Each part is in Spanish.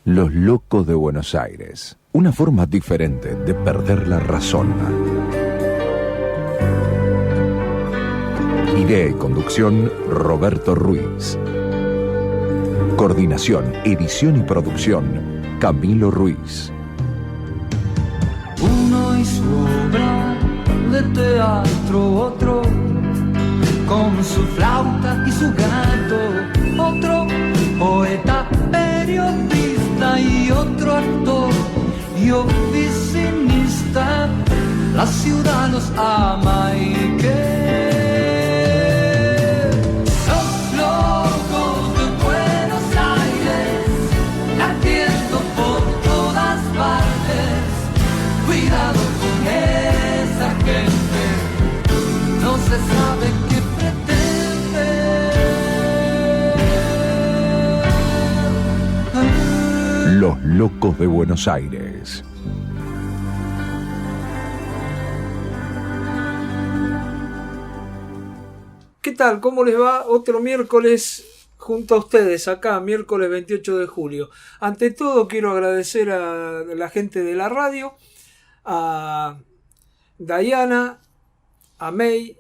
Los locos de Buenos Aires. Una forma diferente de perder la razón. Idea y conducción, Roberto Ruiz. Coordinación, edición y producción, Camilo Ruiz. Uno y su obra de teatro, otro con su flauta y su gato, otro poeta, periodista y otro actor y oficinista. La ciudad los ama y que los locos de Buenos Aires latiendo por todas partes. Cuidado con esa gente, no se sabe qué pretende. Los locos de Buenos Aires. ¿Qué tal? ¿Cómo les va? Otro miércoles junto a ustedes, acá, miércoles 28 de julio. Ante todo, quiero agradecer a la gente de la radio, a Diana, a May,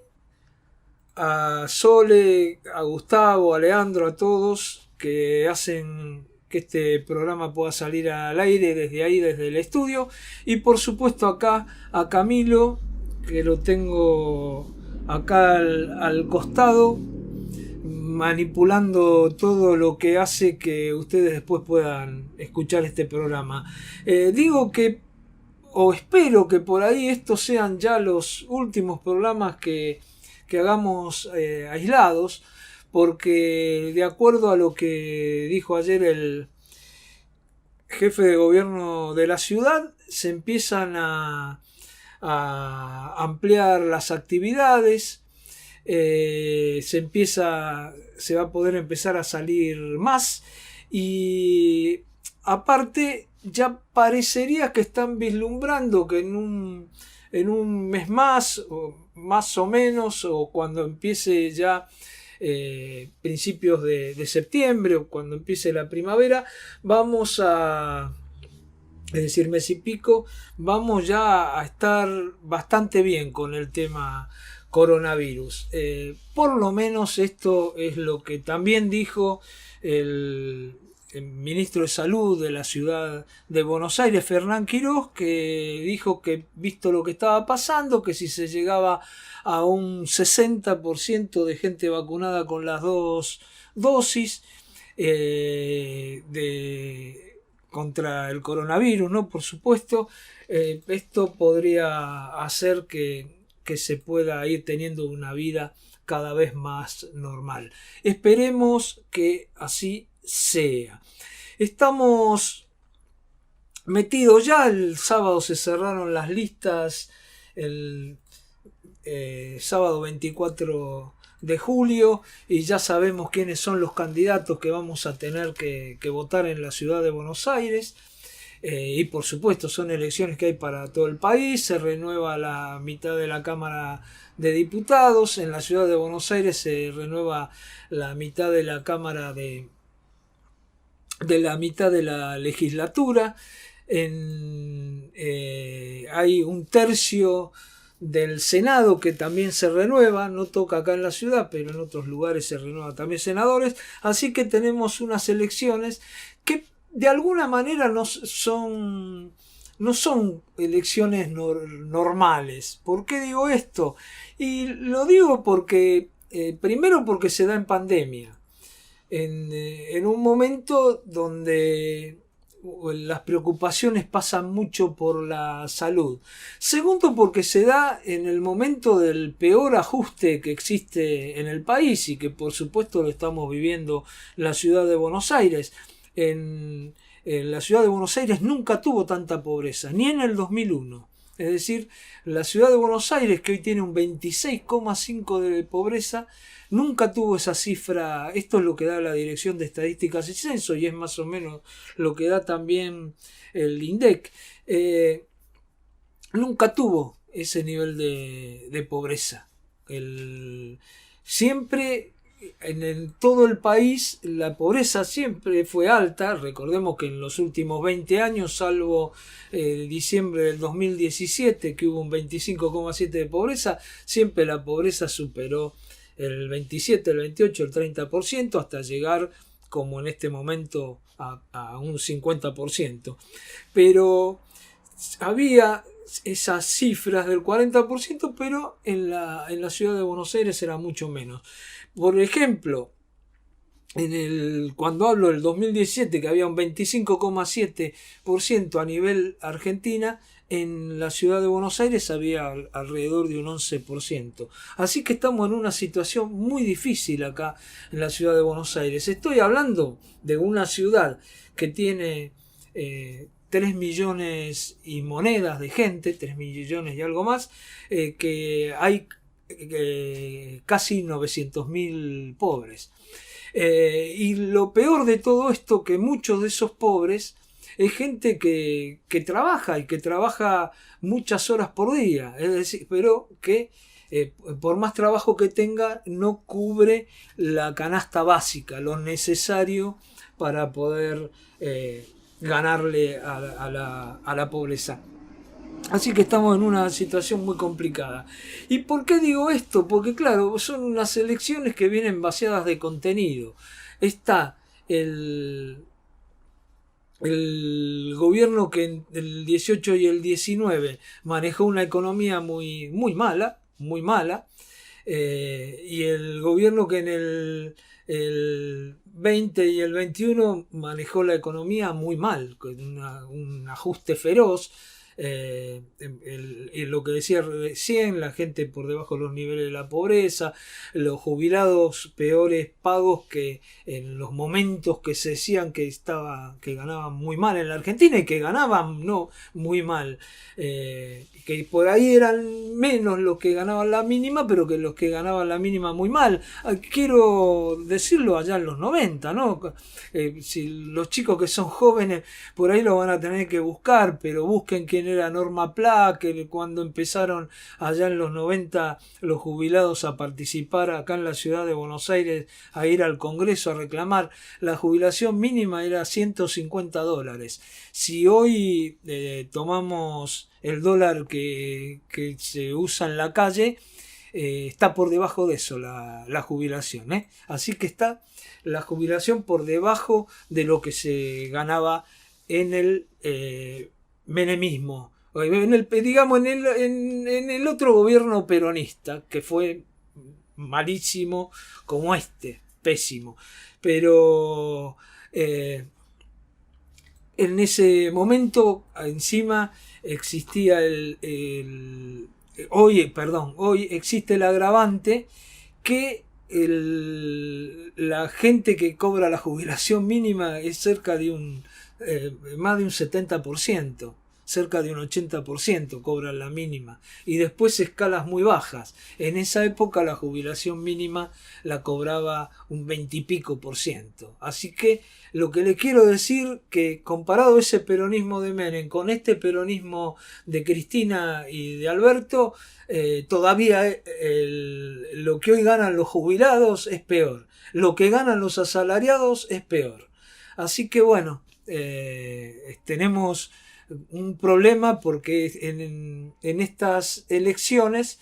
a Sole, a Gustavo, a Leandro, a todos que hacen que este programa pueda salir al aire desde ahí, desde el estudio. Y por supuesto acá a Camilo, que lo tengo acá al costado, manipulando todo lo que hace que ustedes después puedan escuchar este programa. Digo que, o espero que por ahí estos sean ya los últimos programas que hagamos aislados, porque de acuerdo a lo que dijo ayer el jefe de gobierno de la ciudad, se empiezan a ampliar las actividades, se va a poder empezar a salir más, y aparte ya parecería que están vislumbrando que en un mes más o menos, o cuando empiece ya principios de septiembre, o cuando empiece la primavera, es decir, mes y pico, vamos ya a estar bastante bien con el tema coronavirus. Por lo menos esto es lo que también dijo el ministro de Salud de la ciudad de Buenos Aires, Fernán Quirós, que dijo que, visto lo que estaba pasando, que si se llegaba a un 60% de gente vacunada con las dos dosis contra el coronavirus, ¿no? Por supuesto, esto podría hacer que se pueda ir teniendo una vida cada vez más normal. Esperemos que así sea. Estamos metidos ya, el sábado se cerraron las listas, el sábado 24 de julio, y ya sabemos quiénes son los candidatos que vamos a tener que votar en la ciudad de Buenos Aires. Y por supuesto son elecciones que hay para todo el país. Se renueva la mitad de la Cámara de Diputados. En la ciudad de Buenos Aires se renueva la mitad de la Cámara de la mitad de la legislatura. Hay un tercio del Senado que también se renueva, no toca acá en la ciudad, pero en otros lugares se renuevan también senadores. Así que tenemos unas elecciones que de alguna manera no son elecciones normales. ¿Por qué digo esto? Y lo digo porque, primero porque se da en pandemia, en un momento donde las preocupaciones pasan mucho por la salud. Segundo, porque se da en el momento del peor ajuste que existe en el país, y que por supuesto lo estamos viviendo en la ciudad de Buenos Aires. En la ciudad de Buenos Aires nunca tuvo tanta pobreza, ni en el 2001. Es decir, la ciudad de Buenos Aires, que hoy tiene un 26,5% de pobreza, nunca tuvo esa cifra. Esto es lo que da la Dirección de Estadísticas y Censo, y es más o menos lo que da también el INDEC. Nunca tuvo ese nivel de pobreza. Siempre en todo el país la pobreza siempre fue alta. Recordemos que en los últimos 20 años, salvo diciembre del 2017, que hubo un 25,7% de pobreza, siempre la pobreza superó el 27, el 28, el 30%, hasta llegar, como en este momento, a un 50%. Pero había esas cifras del 40%, pero en la ciudad de Buenos Aires era mucho menos. Por ejemplo, cuando hablo del 2017, que había un 25,7% a nivel Argentina, en la ciudad de Buenos Aires había alrededor de un 11%. Así que estamos en una situación muy difícil acá en la ciudad de Buenos Aires. Estoy hablando de una ciudad que tiene 3 millones y monedas de gente, 3 millones y algo más, que hay casi 900.000 pobres. Y lo peor de todo esto, que muchos de esos pobres es gente que trabaja y que trabaja muchas horas por día, es decir, pero que por más trabajo que tenga no cubre la canasta básica, lo necesario para poder ganarle a la pobreza. Así que estamos en una situación muy complicada. ¿Y por qué digo esto? Porque claro, son unas elecciones que vienen vaciadas de contenido. Está el gobierno que en el 18 y el 19 manejó una economía muy mala, y el gobierno que en el 20 y el 21 manejó la economía muy mal, con un ajuste feroz. Lo que decía recién, la gente por debajo de los niveles de la pobreza, los jubilados peores pagos que en los momentos que se decían que ganaban muy mal en la Argentina, y que ganaban no muy mal, que por ahí eran menos los que ganaban la mínima, pero que los que ganaban la mínima muy mal. Quiero decirlo allá en los 90, ¿no? Si los chicos que son jóvenes por ahí lo van a tener que buscar, pero busquen quién era Norma Pla, que cuando empezaron allá en los 90 los jubilados a participar acá en la ciudad de Buenos Aires, a ir al Congreso a reclamar la jubilación mínima, era $150. Si hoy tomamos el dólar que se usa en la calle, está por debajo de eso la jubilación, así que está la jubilación por debajo de lo que se ganaba en el menemismo, en el otro gobierno peronista, que fue malísimo como pésimo, pero en ese momento encima existía hoy existe el agravante que la gente que cobra la jubilación mínima es cerca de más de un 70%, cerca de un 80% cobran la mínima, y después escalas muy bajas. En esa época la jubilación mínima la cobraba un 20 y pico %. Así que lo que le quiero decir, que comparado ese peronismo de Menem con este peronismo de Cristina y de Alberto, todavía lo que hoy ganan los jubilados es peor, lo que ganan los asalariados es peor. Así que bueno, tenemos un problema, porque en estas elecciones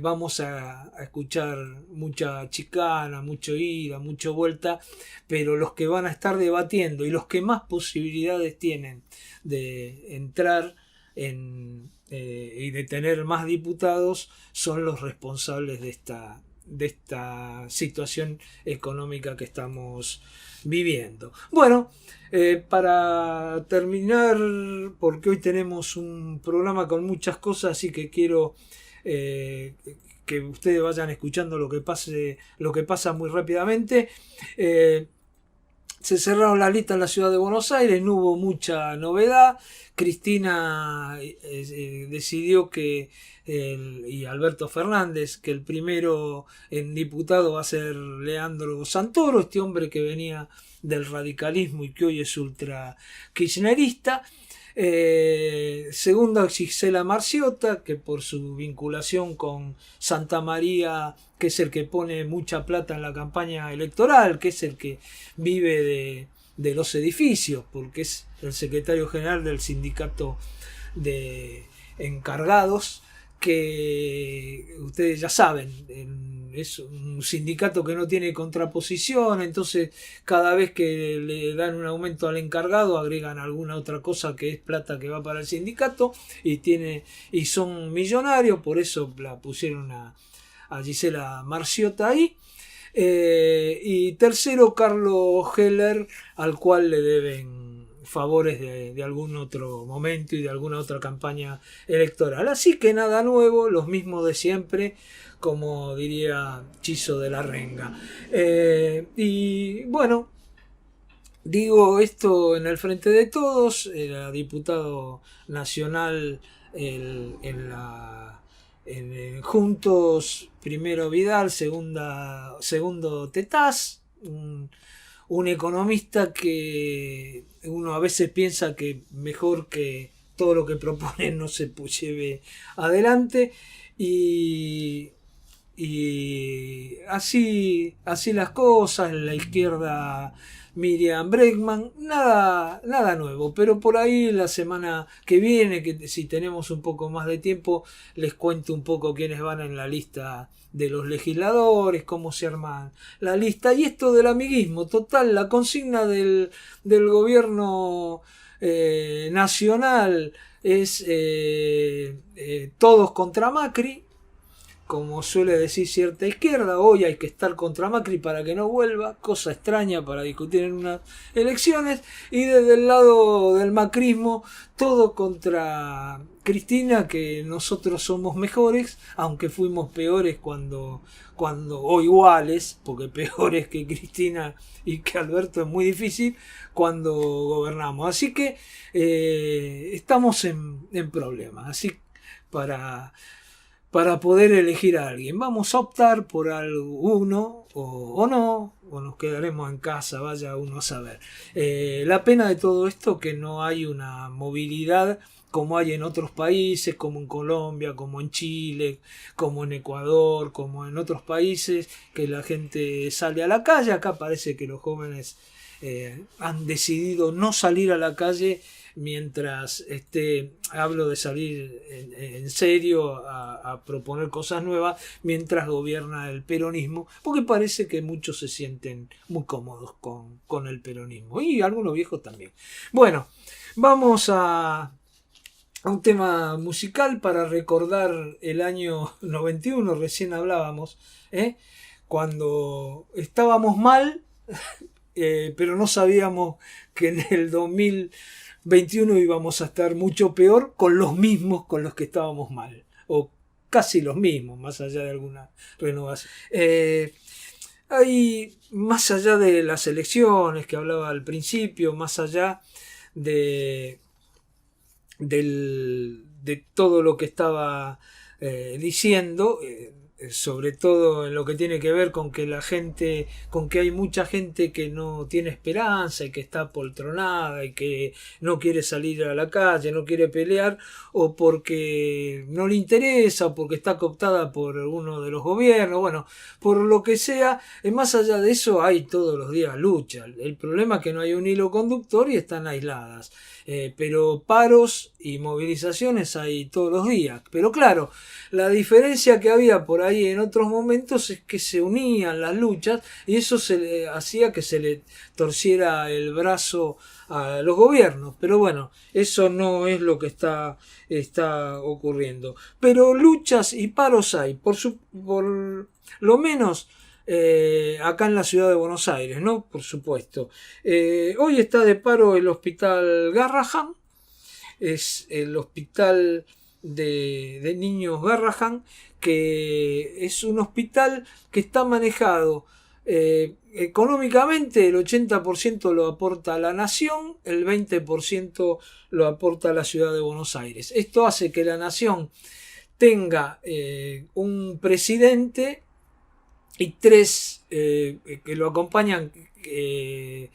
vamos a escuchar mucha chicana, mucho ida, mucha vuelta, pero los que van a estar debatiendo y los que más posibilidades tienen de entrar y de tener más diputados son los responsables de esta situación económica que estamos viviendo. Bueno, para terminar, porque hoy tenemos un programa con muchas cosas, así que quiero que ustedes vayan escuchando lo que pasa muy rápidamente. Se cerraron las listas en la ciudad de Buenos Aires, no hubo mucha novedad. Cristina decidió y Alberto Fernández, que el primero en diputado va a ser Leandro Santoro, este hombre que venía del radicalismo y que hoy es ultra kirchnerista. Segundo, Gisela Marciota, que por su vinculación con Santa María, que es el que pone mucha plata en la campaña electoral, que es el que vive de los edificios, porque es el secretario general del sindicato de encargados, que ustedes ya saben, es un sindicato que no tiene contraposición, entonces cada vez que le dan un aumento al encargado agregan alguna otra cosa que es plata que va para el sindicato y son millonarios, por eso la pusieron a Gisela Marciota ahí. Y tercero, Carlos Heller, al cual le deben favores de algún otro momento y de alguna otra campaña electoral. Así que nada nuevo, los mismos de siempre, como diría Chizo de la Renga. Y bueno, digo esto en el Frente de Todos, era diputado nacional en Juntos, primero Vidal, segundo Tetaz, un economista que uno a veces piensa que mejor que todo lo que propone no se lleve adelante, y así las cosas. La izquierda, Miriam Bregman, nada nuevo, pero por ahí la semana que viene, que si tenemos un poco más de tiempo, les cuento un poco quiénes van en la lista de los legisladores, cómo se arma la lista, y esto del amiguismo. Total, la consigna del gobierno nacional es todos contra Macri, como suele decir cierta izquierda. Hoy hay que estar contra Macri para que no vuelva, cosa extraña para discutir en unas elecciones. Y desde el lado del macrismo, todo contra Cristina, que nosotros somos mejores, aunque fuimos peores cuando o iguales, porque peores que Cristina y que Alberto es muy difícil, cuando gobernamos. Así que estamos en problemas. Así para poder elegir a alguien, vamos a optar por alguno o no, o nos quedaremos en casa, vaya uno a saber. La pena de todo esto que no hay una movilidad como hay en otros países, como en Colombia, como en Chile, como en Ecuador, como en otros países, que la gente sale a la calle. Acá parece que los jóvenes han decidido no salir a la calle mientras hablo de salir en serio a proponer cosas nuevas, mientras gobierna el peronismo, porque parece que muchos se sienten muy cómodos con el peronismo, y algunos viejos también. Bueno, vamos a un tema musical para recordar el año 91, recién hablábamos, cuando estábamos mal, pero no sabíamos que en el 2021 íbamos a estar mucho peor con los mismos con los que estábamos mal, o casi los mismos, más allá de alguna renovación. Hay, más allá de las elecciones que hablaba al principio, más allá de todo lo que estaba diciendo, sobre todo en lo que tiene que ver con que hay mucha gente que no tiene esperanza y que está poltronada y que no quiere salir a la calle, no quiere pelear, o porque no le interesa, o porque está cooptada por uno de los gobiernos, bueno, por lo que sea. Más allá de eso hay todos los días lucha. El problema es que no hay un hilo conductor y están aisladas. Pero paros y movilizaciones hay todos los días. Pero claro, la diferencia que había por ahí en otros momentos es que se unían las luchas, y eso hacía que se le torciera el brazo a los gobiernos. Pero bueno, eso no es lo que está ocurriendo. Pero luchas y paros hay, por lo menos acá en la ciudad de Buenos Aires, ¿no? Por supuesto. Hoy está de paro el hospital Garrahan, es el hospital de niños Garrahan, que es un hospital que está manejado económicamente. El 80% lo aporta la nación, el 20% lo aporta la ciudad de Buenos Aires. Esto hace que la nación tenga un presidente y 3 que lo acompañan, que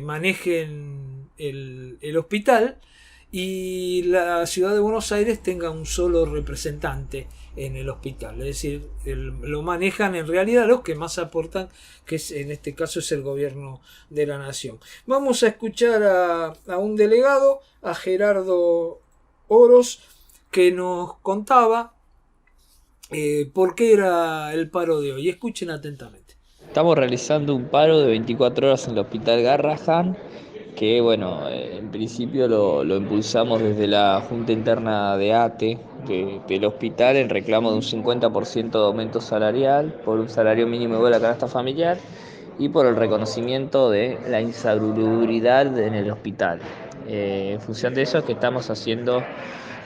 manejen el hospital, y la ciudad de Buenos Aires tenga un solo representante en el hospital. Es decir, lo manejan en realidad los que más aportan, que en este caso es el gobierno de la nación. Vamos a escuchar a un delegado, a Gerardo Oros, que nos contaba por qué era el paro de hoy. Escuchen atentamente. Estamos realizando un paro de 24 horas en el Hospital Garrahan, que bueno, en principio lo impulsamos desde la Junta Interna de ATE del hospital en reclamo de un 50% de aumento salarial, por un salario mínimo igual a la canasta familiar y por el reconocimiento de la insalubridad en el hospital. En función de eso es que estamos haciendo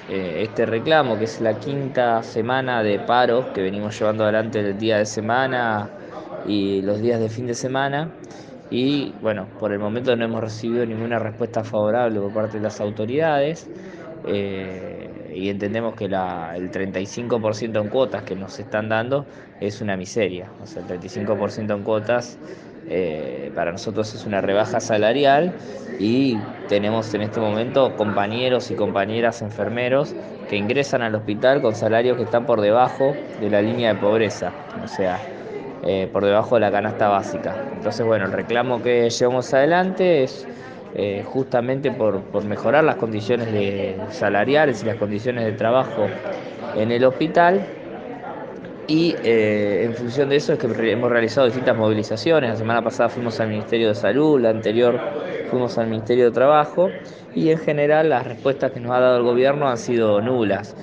este reclamo, que es la 5ª semana de paros que venimos llevando adelante el día de semana y los días de fin de semana. Y bueno, por el momento no hemos recibido ninguna respuesta favorable por parte de las autoridades, y entendemos que el 35% en cuotas que nos están dando es una miseria. O sea, el 35% en cuotas para nosotros es una rebaja salarial, y tenemos en este momento compañeros y compañeras enfermeros que ingresan al hospital con salarios que están por debajo de la línea de pobreza, o sea, por debajo de la canasta básica. Entonces, bueno, el reclamo que llevamos adelante es justamente por mejorar las condiciones salariales y las condiciones de trabajo en el hospital. Y en función de eso es que hemos realizado distintas movilizaciones. La semana pasada fuimos al Ministerio de Salud, la anterior fuimos al Ministerio de Trabajo, y en general las respuestas que nos ha dado el gobierno han sido nulas,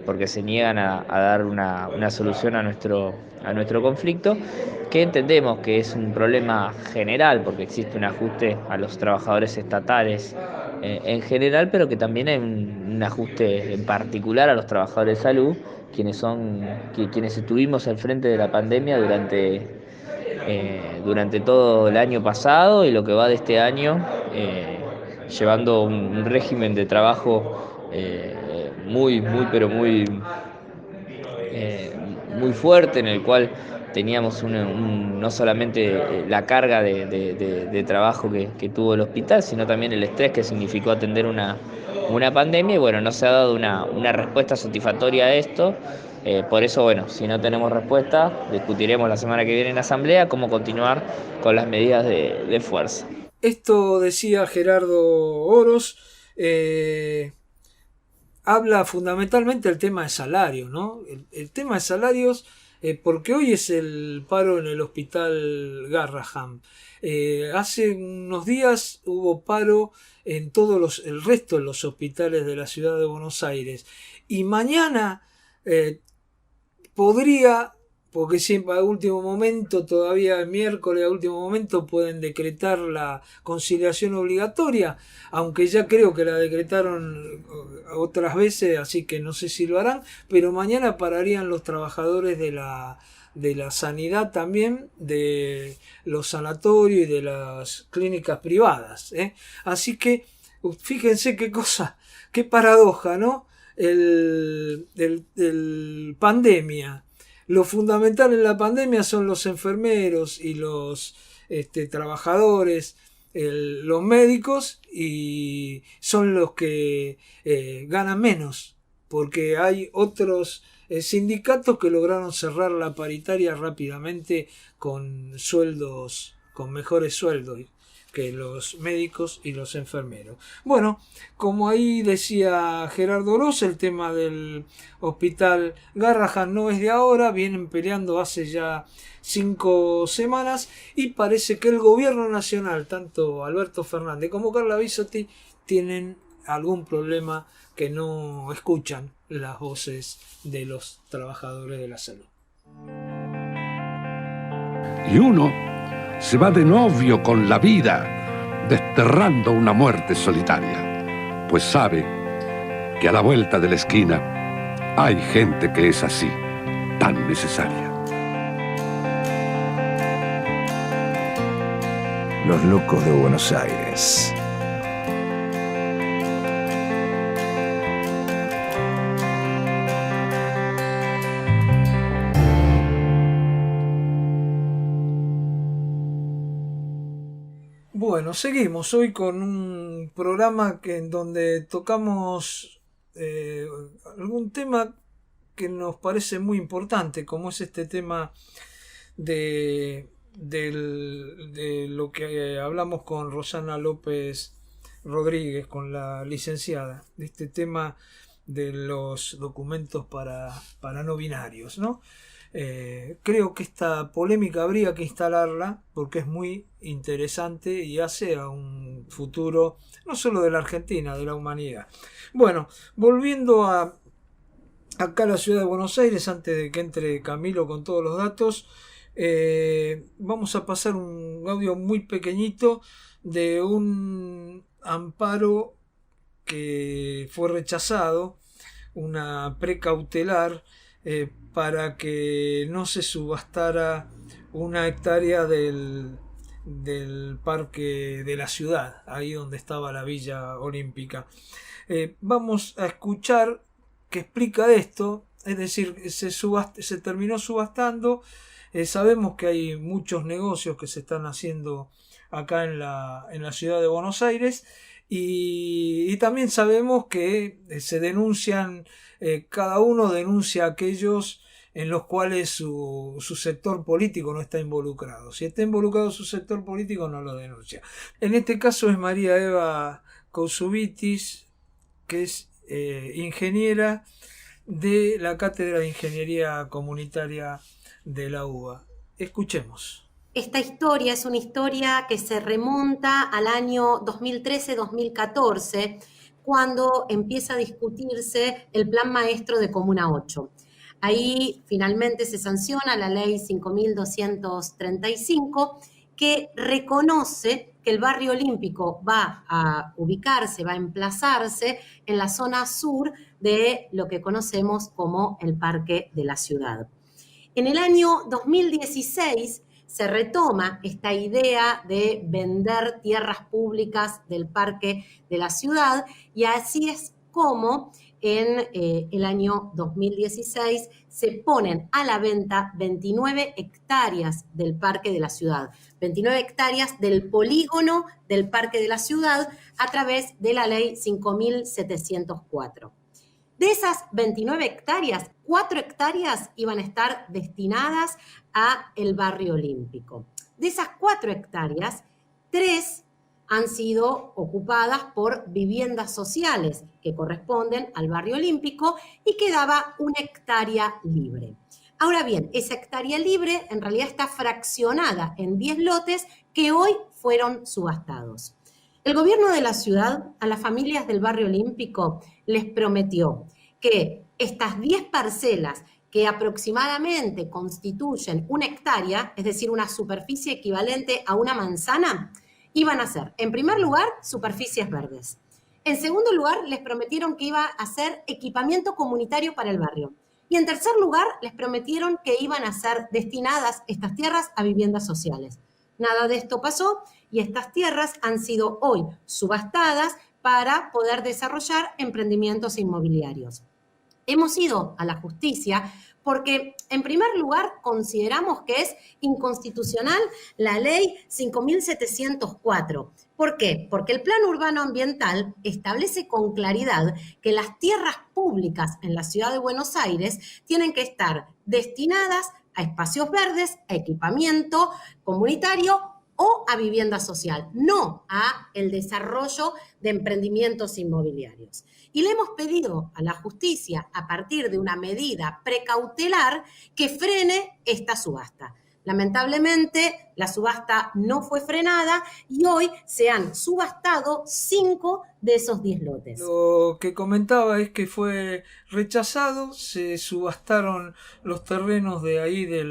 porque se niegan a dar una solución a nuestro conflicto, que entendemos que es un problema general, porque existe un ajuste a los trabajadores estatales en general, pero que también hay un ajuste en particular a los trabajadores de salud, quienes estuvimos al frente de la pandemia durante todo el año pasado y lo que va de este año, llevando un régimen de trabajo muy fuerte, en el cual teníamos no solamente la carga de trabajo que tuvo el hospital, sino también el estrés que significó atender una pandemia, y bueno, no se ha dado una respuesta satisfactoria a esto. Por eso, bueno, si no tenemos respuesta, discutiremos la semana que viene en asamblea cómo continuar con las medidas de fuerza. Esto decía Gerardo Oros. Habla fundamentalmente del tema de salario, ¿no? El tema de salarios, porque hoy es el paro en el Hospital Garrahan. Hace unos días hubo paro en el resto de los hospitales de la ciudad de Buenos Aires. Y mañana podría, porque siempre a último momento, todavía el miércoles a último momento pueden decretar la conciliación obligatoria, aunque ya creo que la decretaron otras veces, así que no sé si lo harán, pero mañana pararían los trabajadores de la sanidad también, de los sanatorios y de las clínicas privadas, ¿eh? Así que fíjense qué paradoja, ¿no? El pandemia. Lo fundamental en la pandemia son los enfermeros y los trabajadores, los médicos, y son los que ganan menos, porque hay otros sindicatos que lograron cerrar la paritaria rápidamente con mejores sueldos que los médicos y los enfermeros. Bueno, como ahí decía Gerardo Oros, el tema del Hospital Garrahan no es de ahora, vienen peleando hace ya 5 semanas, y parece que el gobierno nacional, tanto Alberto Fernández como Carla Bisotti, tienen algún problema, que no escuchan las voces de los trabajadores de la salud. Y uno se va de novio con la vida, desterrando una muerte solitaria, pues sabe que a la vuelta de la esquina hay gente que es así, tan necesaria. Los locos de Buenos Aires. Bueno, seguimos hoy con un programa en donde tocamos algún tema que nos parece muy importante, como es este tema de lo que hablamos con Rosana López Rodríguez, con la licenciada, de este tema de los documentos para no binarios, ¿no? Creo que esta polémica habría que instalarla porque es muy interesante y hace a un futuro no solo de la Argentina, de la humanidad. Bueno, volviendo acá a la ciudad de Buenos Aires, antes de que entre Camilo con todos los datos, vamos a pasar un audio muy pequeñito de un amparo que fue rechazado, una precautelar, para que no se subastara una hectárea del parque de la ciudad, ahí donde estaba la Villa Olímpica. Vamos a escuchar qué explica esto, es decir, se terminó subastando. Sabemos que hay muchos negocios que se están haciendo acá en la ciudad de Buenos Aires, y también sabemos que se denuncian, cada uno denuncia a aquellos en los cuales su sector político no está involucrado. Si está involucrado su sector político, no lo denuncia. En este caso es María Eva Cousubitis, que es ingeniera de la Cátedra de Ingeniería Comunitaria de la UBA. Escuchemos. Esta historia es una historia que se remonta al año 2013-2014, cuando empieza a discutirse el Plan Maestro de Comuna 8. Ahí finalmente se sanciona la ley 5.235, que reconoce que el barrio olímpico va a ubicarse, va a emplazarse en la zona sur de lo que conocemos como el Parque de la Ciudad. En el año 2016 se retoma esta idea de vender tierras públicas del Parque de la Ciudad, y así es como en el año 2016 se ponen a la venta 29 hectáreas del Parque de la Ciudad, 29 hectáreas del polígono del Parque de la Ciudad a través de la ley 5.704. De esas 29 hectáreas, 4 hectáreas iban a estar destinadas a el barrio olímpico. De esas 4 hectáreas, 3 han sido ocupadas por viviendas sociales que corresponden al barrio olímpico, y quedaba 1 hectárea libre. Ahora bien, esa hectárea libre en realidad está fraccionada en 10 lotes que hoy fueron subastados. El gobierno de la ciudad a las familias del barrio olímpico les prometió que estas 10 parcelas, que aproximadamente constituyen 1 hectárea, es decir, una superficie equivalente a una manzana, iban a ser, en primer lugar, superficies verdes. En segundo lugar, les prometieron que iba a ser equipamiento comunitario para el barrio. Y en tercer lugar, les prometieron que iban a ser destinadas estas tierras a viviendas sociales. Nada de esto pasó, y estas tierras han sido hoy subastadas para poder desarrollar emprendimientos inmobiliarios. Hemos ido a la justicia porque, en primer lugar, consideramos que es inconstitucional la ley 5.704. ¿Por qué? Porque el Plan Urbano Ambiental establece con claridad que las tierras públicas en la ciudad de Buenos Aires tienen que estar destinadas a espacios verdes, a equipamiento comunitario o a vivienda social, no a el desarrollo de emprendimientos inmobiliarios. Y le hemos pedido a la justicia, a partir de una medida precautelar, que frene esta subasta. Lamentablemente, la subasta no fue frenada y hoy se han subastado 5 de esos 10 lotes. Lo que comentaba es que fue rechazado, se subastaron los terrenos de ahí de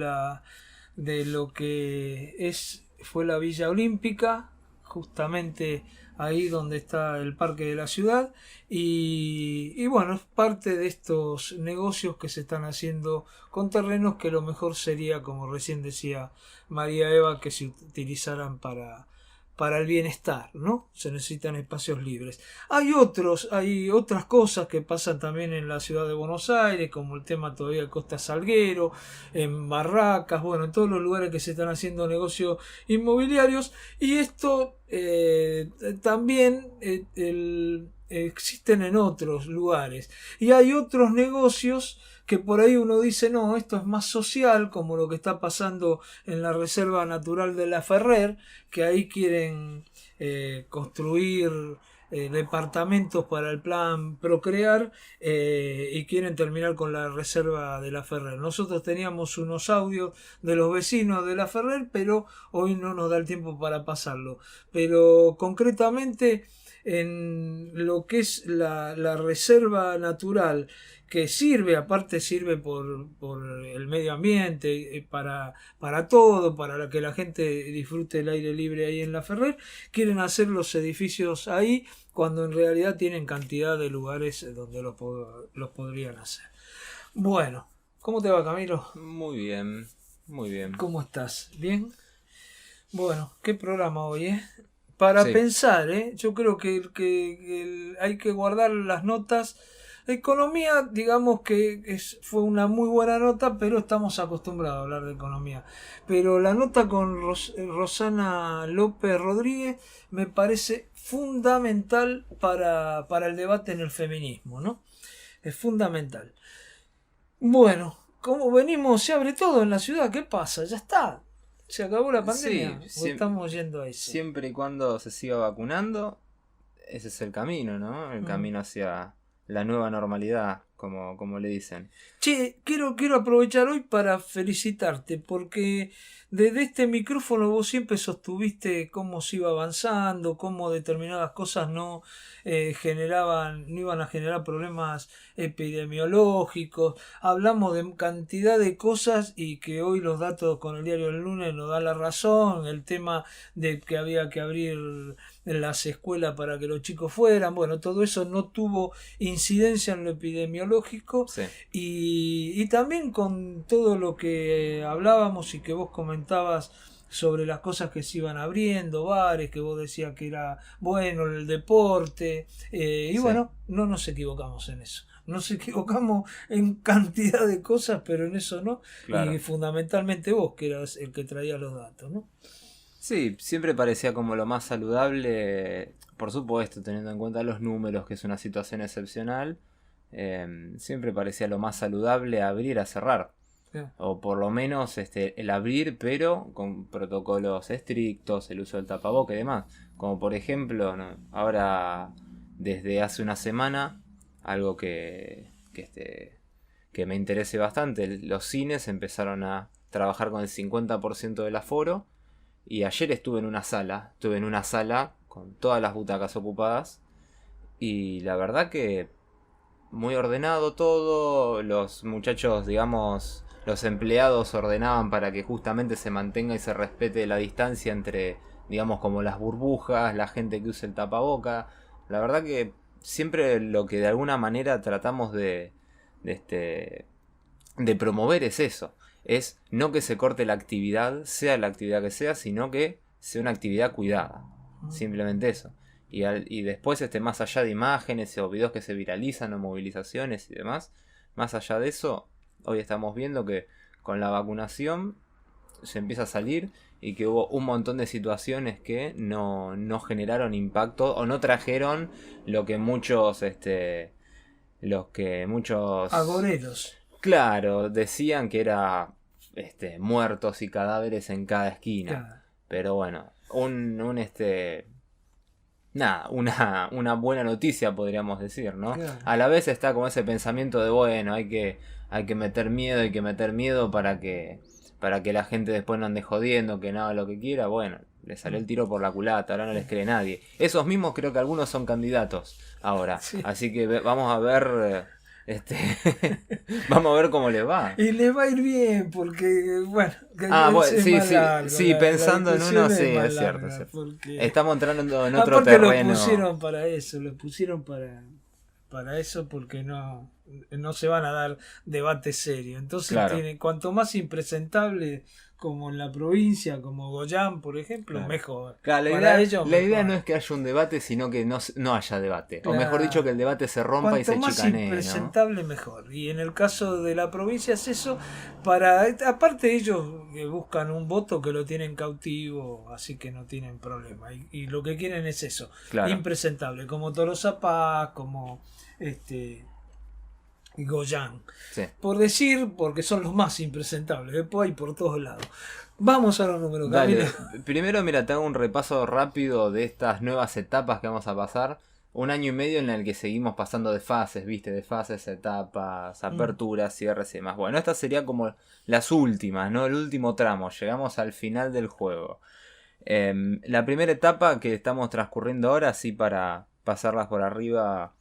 lo que fue la Villa Olímpica, justamente ahí donde está el Parque de la Ciudad, y bueno, es parte de estos negocios que se están haciendo con terrenos que lo mejor sería, como recién decía María Eva, que se utilizaran para el bienestar, ¿no? Se necesitan espacios libres. Hay otras cosas que pasan también en la ciudad de Buenos Aires, como el tema todavía de Costa Salguero, en Barracas, bueno, en todos los lugares que se están haciendo negocios inmobiliarios, y esto también existen en otros lugares. Y hay otros negocios que por ahí uno dice, no, esto es más social, como lo que está pasando en la Reserva Natural de La Ferrer, que ahí quieren construir departamentos para el plan Procrear, y quieren terminar con la Reserva de La Ferrer. Nosotros teníamos unos audios de los vecinos de La Ferrer, pero hoy no nos da el tiempo para pasarlo. Pero concretamente en lo que es la Reserva Natural, que aparte sirve por el medio ambiente, para todo, para que la gente disfrute el aire libre ahí en La Ferrer, quieren hacer los edificios ahí, cuando en realidad tienen cantidad de lugares donde los podrían hacer. Bueno, ¿cómo te va, Camilo? Muy bien, muy bien. ¿Cómo estás? ¿Bien? Bueno, qué programa hoy, Para Sí. pensar, yo creo que hay que guardar las notas. Economía, digamos que fue una muy buena nota, pero estamos acostumbrados a hablar de economía. Pero la nota con Rosana López Rodríguez me parece fundamental para el debate en el feminismo, ¿no? Es fundamental. Bueno, como venimos, se abre todo en la ciudad, ¿qué pasa? Ya está. ¿Se acabó la pandemia? Sí, ¿O estamos yendo a eso? Siempre y cuando se siga vacunando, ese es el camino, ¿no? El camino hacia la nueva normalidad, como le dicen. Che, quiero aprovechar hoy para felicitarte, porque desde este micrófono vos siempre sostuviste cómo se iba avanzando, cómo determinadas cosas no iban a generar problemas epidemiológicos. Hablamos de cantidad de cosas y que hoy los datos con el diario del lunes nos dan la razón. El tema de que había que abrir las escuelas para que los chicos fueran, bueno, todo eso no tuvo incidencia en lo epidemiológico. Sí. Y también con todo lo que hablábamos y que vos comentabas sobre las cosas que se iban abriendo, bares, que vos decías que era bueno, el deporte, y Sí. bueno, no nos equivocamos en eso. Nos equivocamos en cantidad de cosas, pero en eso no. Claro. Y fundamentalmente vos, que eras el que traía los datos, ¿no? Sí, siempre parecía como lo más saludable, por supuesto, teniendo en cuenta los números, que es una situación excepcional. Siempre parecía lo más saludable abrir a cerrar. Sí. O por lo menos el abrir, pero con protocolos estrictos, el uso del tapaboca y demás. Como por ejemplo, ¿no? Ahora desde hace una semana, algo que me interese bastante, los cines empezaron a trabajar con el 50% del aforo. Y ayer estuve en una sala con todas las butacas ocupadas. Y la verdad que muy ordenado todo. Los muchachos, digamos, los empleados ordenaban para que justamente se mantenga y se respete la distancia entre, digamos, como las burbujas, la gente que usa el tapaboca. La verdad que siempre lo que de alguna manera tratamos de promover es eso. Es no que se corte la actividad, sea la actividad que sea, sino que sea una actividad cuidada. Simplemente eso. Y después, más allá de imágenes o videos que se viralizan o movilizaciones y demás, más allá de eso, hoy estamos viendo que con la vacunación se empieza a salir y que hubo un montón de situaciones que no generaron impacto o no trajeron lo que muchos Agoreros. Claro, decían que era muertos y cadáveres en cada esquina. Claro. Pero bueno, una buena noticia podríamos decir, ¿no? Claro. A la vez está como ese pensamiento de bueno, hay que meter miedo para que la gente después no ande jodiendo, que no haga lo que quiera. Bueno, le salió el tiro por la culata, ahora no les cree nadie. Esos mismos creo que algunos son candidatos ahora. Sí. Así que vamos a ver vamos a ver cómo le va. Y le va a ir bien, porque, bueno, Bueno, es sí, más sí, largo, sí, pensando en discusión uno, sí, más es cierto, larga, es cierto. porque Estamos entrando en otro aparte terreno. lo pusieron para eso, para eso, porque no no se van a dar debates serios. Entonces Claro. cuanto más impresentable, como en la provincia, como Goyán, por ejemplo, Claro. mejor. Claro, Para ellos, la idea mejor. no es que haya un debate, sino que no haya debate. O Claro. mejor dicho, que el debate se rompa Cuanto y se más chicanee, ¿no? impresentable, mejor. Y en el caso de la provincia es eso, aparte ellos buscan un voto que lo tienen cautivo, así que no tienen problema. Y lo que quieren es eso, Claro. impresentable, como Tolosa Paz, como Goyán. Sí. Por decir, porque son los más impresentables, después hay por todos lados. Vamos a los números, Dale, Camilo. primero mira, te hago un repaso rápido de estas nuevas etapas que vamos a pasar. Un año y medio en el que seguimos pasando de fases, viste, de fases, etapas, aperturas, cierres y demás. Bueno, esta sería como las últimas, ¿no? El último tramo, llegamos al final del juego. La primera etapa que estamos transcurriendo ahora, así para pasarlas por arriba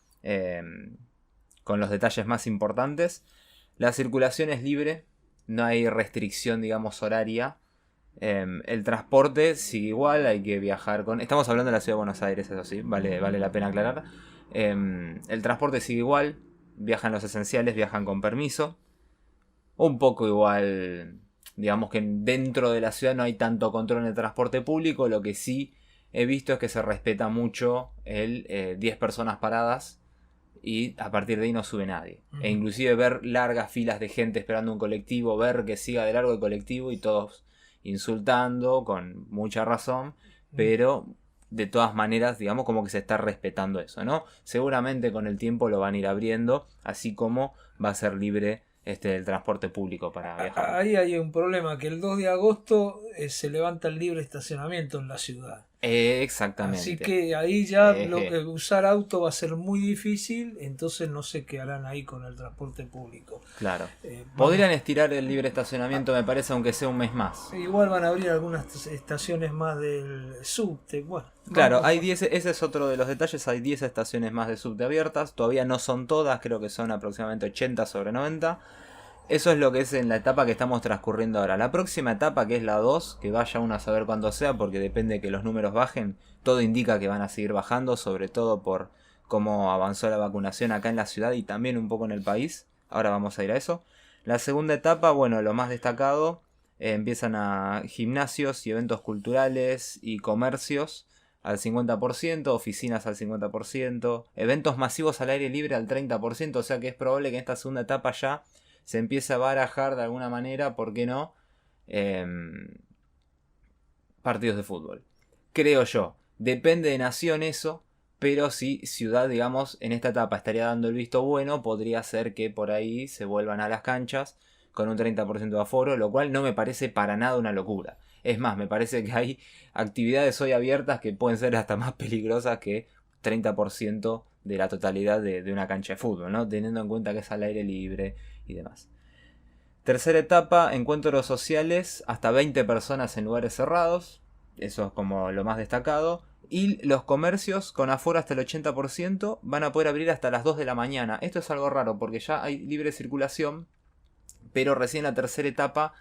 con los detalles más importantes. La circulación es libre, no hay restricción, digamos, horaria. El transporte sigue igual, hay que viajar con... Estamos hablando de la ciudad de Buenos Aires, eso sí, vale la pena aclarar. El transporte sigue igual, viajan los esenciales, viajan con permiso. Un poco igual, digamos que dentro de la ciudad no hay tanto control en el transporte público. Lo que sí he visto es que se respeta mucho el 10 personas paradas y a partir de ahí no sube nadie. E inclusive ver largas filas de gente esperando un colectivo, ver que siga de largo el colectivo y todos insultando con mucha razón, pero de todas maneras, digamos, como que se está respetando eso, ¿no? Seguramente con el tiempo lo van a ir abriendo, así como va a ser libre el transporte público para viajar. Ahí hay un problema, que el 2 de agosto se levanta el libre estacionamiento en la ciudad. Exactamente. Así que ahí ya usar auto va a ser muy difícil, entonces no sé qué harán ahí con el transporte público. Claro. Vamos. Podrían estirar el libre estacionamiento, me parece, aunque sea un mes más. Igual van a abrir algunas estaciones más del subte. Bueno, Claro, vamos. hay 10, ese es otro de los detalles, hay 10 estaciones más de subte abiertas, todavía no son todas, creo que son aproximadamente 80 sobre 90. Eso es lo que es en la etapa que estamos transcurriendo ahora. La próxima etapa, que es la 2, que vaya uno a saber cuándo sea, porque depende de que los números bajen, todo indica que van a seguir bajando, sobre todo por cómo avanzó la vacunación acá en la ciudad y también un poco en el país. Ahora vamos a ir a eso. La segunda etapa, bueno, lo más destacado, empiezan a gimnasios y eventos culturales y comercios al 50%, oficinas al 50%, eventos masivos al aire libre al 30%, o sea que es probable que en esta segunda etapa ya se empiece a barajar de alguna manera, ¿por qué no? Partidos de fútbol. Creo yo. Depende de nación eso, pero si Ciudad, digamos, en esta etapa estaría dando el visto bueno, podría ser que por ahí se vuelvan a las canchas con un 30% de aforo, lo cual no me parece para nada una locura. Es más, me parece que hay actividades hoy abiertas que pueden ser hasta más peligrosas que 30% de la totalidad de una cancha de fútbol, ¿no? Teniendo en cuenta que es al aire libre y demás. Tercera etapa, encuentros sociales, hasta 20 personas en lugares cerrados. Eso es como lo más destacado. Y los comercios con aforo hasta el 80% van a poder abrir hasta las 2 de la mañana. Esto es algo raro porque ya hay libre circulación, pero recién en la tercera etapa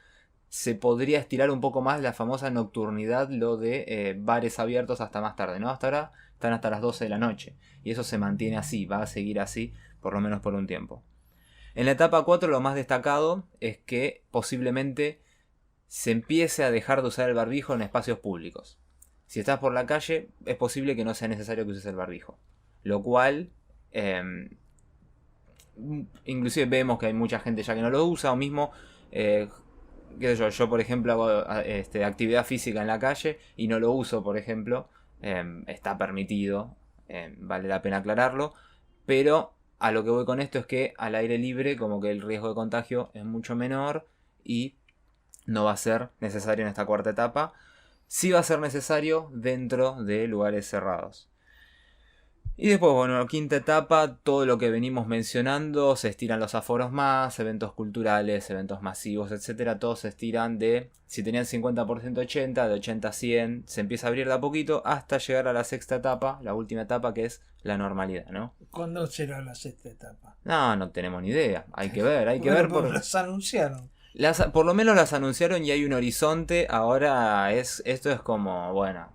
se podría estirar un poco más la famosa nocturnidad, lo de bares abiertos hasta más tarde, ¿no? Hasta ahora están hasta las 12 de la noche. Y eso se mantiene así, va a seguir así por lo menos por un tiempo. En la etapa 4 lo más destacado es que posiblemente se empiece a dejar de usar el barbijo en espacios públicos. Si estás por la calle es posible que no sea necesario que uses el barbijo. Lo cual inclusive vemos que hay mucha gente ya que no lo usa, o mismo qué sé yo por ejemplo hago actividad física en la calle y no lo uso, por ejemplo. Está permitido, vale la pena aclararlo, pero a lo que voy con esto es que al aire libre como que el riesgo de contagio es mucho menor y no va a ser necesario en esta cuarta etapa. Sí va a ser necesario dentro de lugares cerrados. Y después, bueno, quinta etapa, todo lo que venimos mencionando, se estiran los aforos más, eventos culturales, eventos masivos, etcétera, todos se estiran de, si tenían 50% 80, de 80 a 100, se empieza a abrir de a poquito hasta llegar a la sexta etapa, la última etapa que es la normalidad, ¿no? ¿Cuándo será la sexta etapa? No tenemos ni idea, hay que ver, Bueno, las anunciaron. Por lo menos las anunciaron y hay un horizonte, ahora esto es como, bueno,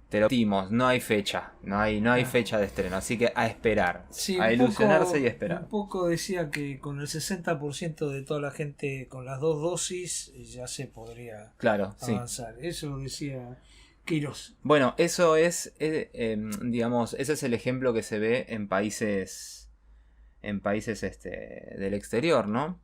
te lo dimos, no hay fecha, no hay fecha de estreno, así que a esperar, Sí, a ilusionarse y esperar. Un poco decía que con el 60% de toda la gente con las 2 dosis ya se podría Claro, sí. avanzar. Eso decía Quirós. Bueno, eso es, digamos, ese es el ejemplo que se ve en países del exterior, ¿no?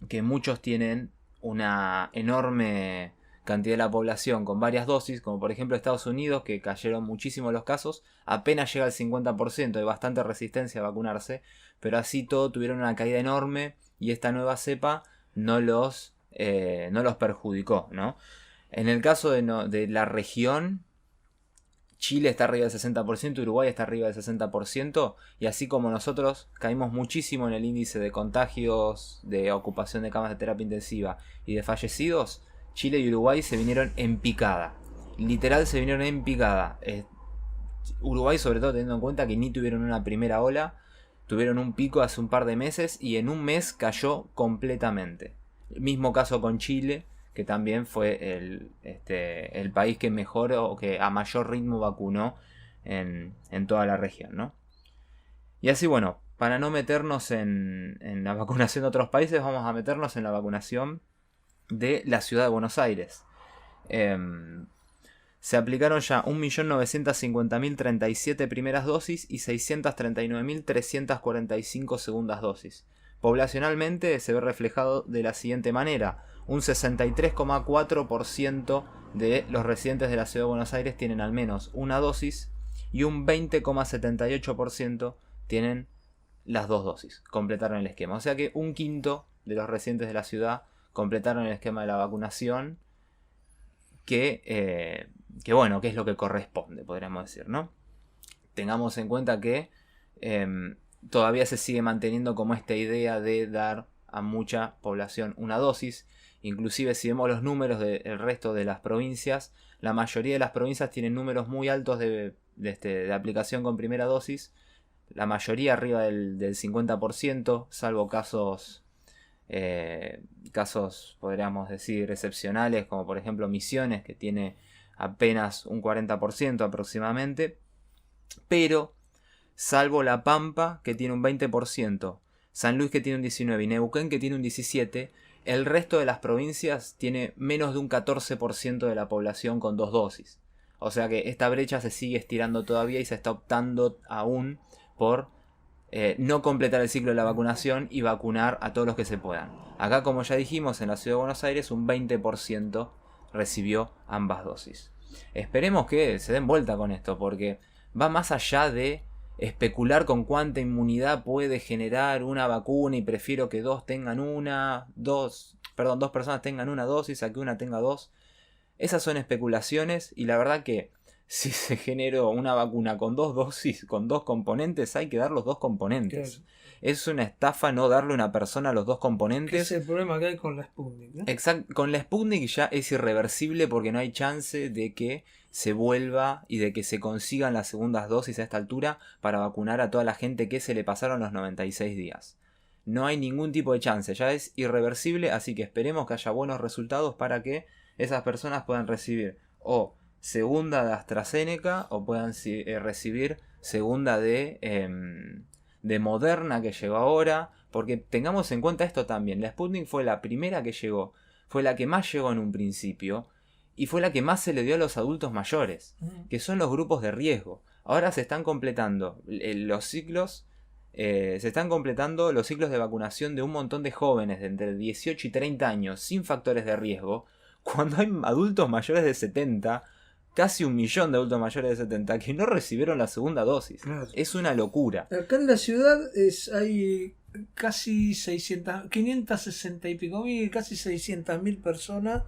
Que muchos tienen una enorme cantidad de la población con varias dosis, como por ejemplo Estados Unidos, que cayeron muchísimo los casos, apenas llega al 50%, hay bastante resistencia a vacunarse, pero así todo tuvieron una caída enorme y esta nueva cepa no los perjudicó, ¿no? En el caso de la región, Chile está arriba del 60%, Uruguay está arriba del 60%, y así como nosotros caímos muchísimo en el índice de contagios, de ocupación de camas de terapia intensiva y de fallecidos, Chile y Uruguay se vinieron en picada. Literal se vinieron en picada. Uruguay sobre todo teniendo en cuenta que ni tuvieron una primera ola, tuvieron un pico hace un par de meses y en un mes cayó completamente. El mismo caso con Chile, que también fue el país que mejor o que a mayor ritmo vacunó en toda la región, ¿no? Y así, bueno, para no meternos en la vacunación de otros países, vamos a meternos en la vacunación de la ciudad de Buenos Aires. Se aplicaron ya 1.950.037 primeras dosis y 639.345 segundas dosis. Poblacionalmente se ve reflejado de la siguiente manera: un 63,4% de los residentes de la ciudad de Buenos Aires tienen al menos una dosis y un 20,78% tienen las 2 dosis, completaron el esquema. O sea que un quinto de los residentes de la ciudad completaron el esquema de la vacunación, que bueno, que es lo que corresponde, podríamos decir, ¿no? Tengamos en cuenta que todavía se sigue manteniendo como esta idea de dar a mucha población una dosis. Inclusive si vemos los números del resto de las provincias, la mayoría de las provincias tienen números muy altos de aplicación con primera dosis, la mayoría arriba del 50%, salvo casos podríamos decir excepcionales, como por ejemplo Misiones, que tiene apenas un 40% aproximadamente, pero salvo La Pampa, que tiene un 20%, San Luis, que tiene un 19%, y Neuquén, que tiene un 17%, el resto de las provincias tiene menos de un 14% de la población con 2 dosis. O sea que esta brecha se sigue estirando todavía y se está optando aún por no completar el ciclo de la vacunación y vacunar a todos los que se puedan. Acá, como ya dijimos, en la ciudad de Buenos Aires un 20% recibió ambas dosis. Esperemos que se den vuelta con esto, porque va más allá de especular con cuánta inmunidad puede generar una vacuna y prefiero que dos personas tengan una dosis a que una tenga 2. Esas son especulaciones, y la verdad que si se generó una vacuna con 2 dosis, con 2 componentes, hay que dar los 2 componentes. Claro. Es una estafa no darle a una persona los 2 componentes. Que es el problema que hay con la Sputnik, ¿no? Exacto, con la Sputnik ya es irreversible, porque no hay chance de que se vuelva y de que se consigan las segundas dosis a esta altura para vacunar a toda la gente que se le pasaron los 96 días. No hay ningún tipo de chance, ya es irreversible, así que esperemos que haya buenos resultados para que esas personas puedan recibir o segunda de AstraZeneca o puedan recibir segunda de Moderna, que llegó ahora, porque tengamos en cuenta esto también. La Sputnik fue la primera que llegó, fue la que más llegó en un principio y fue la que más se le dio a los adultos mayores, que son los grupos de riesgo. Ahora se están completando los ciclos de vacunación de un montón de jóvenes de entre 18 y 30 años sin factores de riesgo, cuando hay adultos mayores de 70, casi 1 millón de adultos mayores de 70 que no recibieron la segunda dosis. Claro. Es una locura. Acá en la ciudad hay casi 560 y pico mil, casi 600.000 personas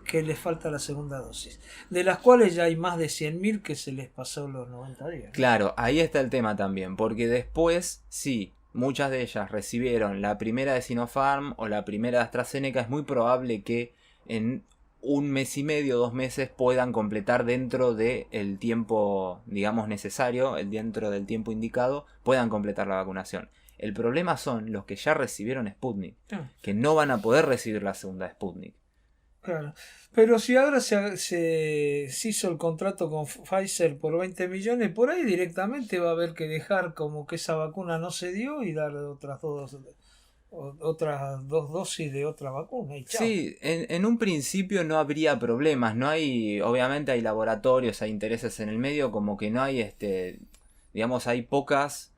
que les falta la segunda dosis, de las cuales ya hay más de 100.000 que se les pasó los 90 días. Claro, ahí está el tema también, porque después, sí, muchas de ellas recibieron la primera de Sinopharm o la primera de AstraZeneca. Es muy probable que en 1 mes y medio, 2 meses puedan completar dentro del tiempo, digamos, necesario, dentro del tiempo indicado, puedan completar la vacunación. El problema son los que ya recibieron Sputnik, que no van a poder recibir la segunda Sputnik. Claro. Pero si ahora se hizo el contrato con Pfizer por 20 millones, por ahí directamente va a haber que dejar como que esa vacuna no se dio y dar otras dos dosis de otra vacuna y chao. Sí, en un principio no habría problemas, no hay, obviamente hay laboratorios, hay intereses en el medio, como que no hay, digamos, hay pocas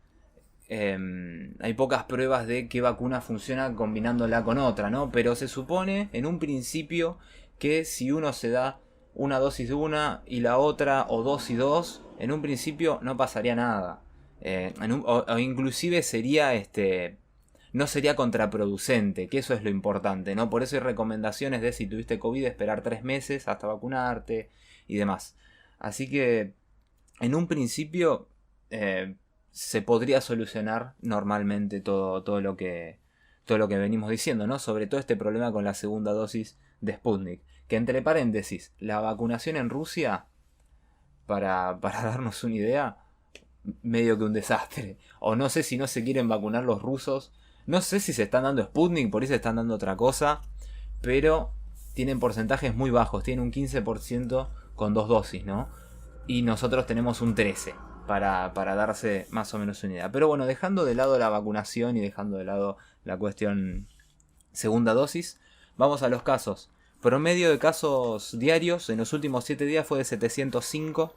pruebas de qué vacuna funciona combinándola con otra, ¿no? Pero se supone en un principio que si uno se da una dosis de una y la otra, o dos y dos, en un principio no pasaría nada. O inclusive sería no sería contraproducente, que eso es lo importante, ¿no? Por eso hay recomendaciones de si tuviste COVID esperar 3 meses hasta vacunarte y demás. Así que en un principio se podría solucionar normalmente todo lo que venimos diciendo, ¿no? Sobre todo este problema con la segunda dosis de Sputnik. Que entre paréntesis, la vacunación en Rusia, para darnos una idea, medio que un desastre. O no sé si no se quieren vacunar los rusos. No sé si se están dando Sputnik, por ahí se están dando otra cosa. Pero tienen porcentajes muy bajos. Tienen un 15% con 2 dosis, ¿no? Y nosotros tenemos un 13% para darse más o menos una idea. Pero bueno, dejando de lado la vacunación y dejando de lado la cuestión segunda dosis, vamos a los casos. Promedio de casos diarios en los últimos 7 días fue de 705.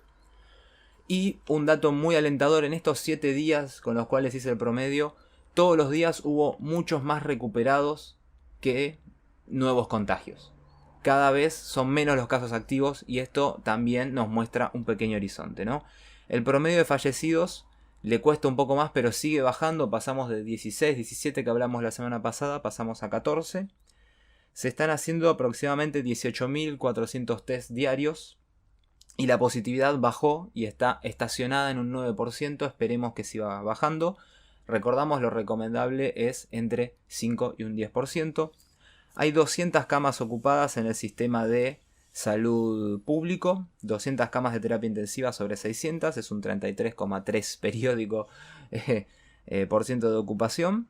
Y un dato muy alentador, en estos 7 días con los cuales hice el promedio, todos los días hubo muchos más recuperados que nuevos contagios. Cada vez son menos los casos activos y esto también nos muestra un pequeño horizonte, ¿no? El promedio de fallecidos le cuesta un poco más, pero sigue bajando. Pasamos de 16, 17 que hablamos la semana pasada, pasamos a 14. Se están haciendo aproximadamente 18.400 test diarios. Y la positividad bajó y está estacionada en un 9%. Esperemos que siga bajando. Recordamos, lo recomendable es entre 5 y un 10%. Hay 200 camas ocupadas en el sistema de salud público. 200 camas de terapia intensiva sobre 600. Es un 33,3 periódico por ciento de ocupación.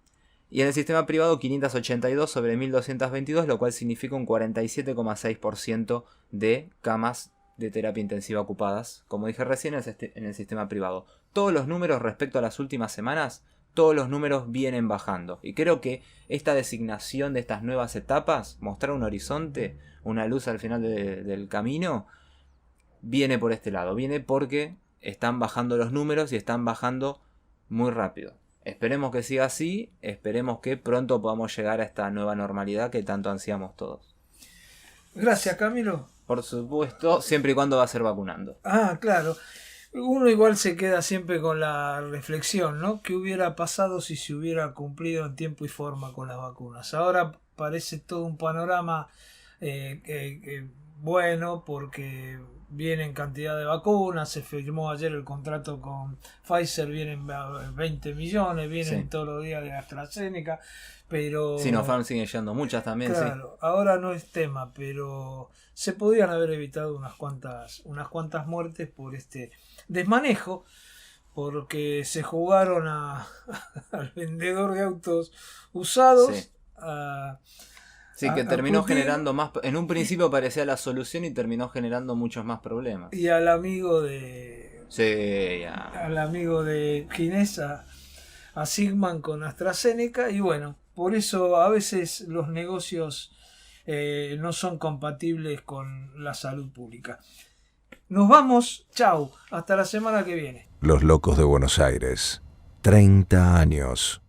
Y en el sistema privado 582 sobre 1222, lo cual significa un 47,6% de camas de terapia intensiva ocupadas, como dije recién, en el sistema privado. Todos los números respecto a las últimas semanas, todos los números vienen bajando. Y creo que esta designación de estas nuevas etapas, mostrar un horizonte, una luz al final del camino, viene por este lado. Viene porque están bajando los números y están bajando muy rápido. Esperemos que siga así, esperemos que pronto podamos llegar a esta nueva normalidad que tanto ansiamos todos. Gracias, Camilo. Por supuesto, siempre y cuando va a ser vacunando. Ah, claro. Uno igual se queda siempre con la reflexión, ¿no? ¿Qué hubiera pasado si se hubiera cumplido en tiempo y forma con las vacunas? Ahora parece todo un panorama bueno porque vienen cantidad de vacunas, se firmó ayer el contrato con Pfizer, vienen 20 millones, vienen todos los días de AstraZeneca, pero... Sinopharm siguen llegando muchas también, claro, ahora no es tema, pero se podrían haber evitado unas cuantas muertes por este desmanejo, porque se jugaron al vendedor de autos usados, que terminó generando más. En un principio parecía la solución y terminó generando muchos más problemas. Y al amigo de. Sí, ya. Al amigo de Ginés, a Sigman con AstraZeneca. Y bueno, por eso a veces los negocios no son compatibles con la salud pública. Nos vamos, chau, hasta la semana que viene. Los Locos de Buenos Aires, 30 años.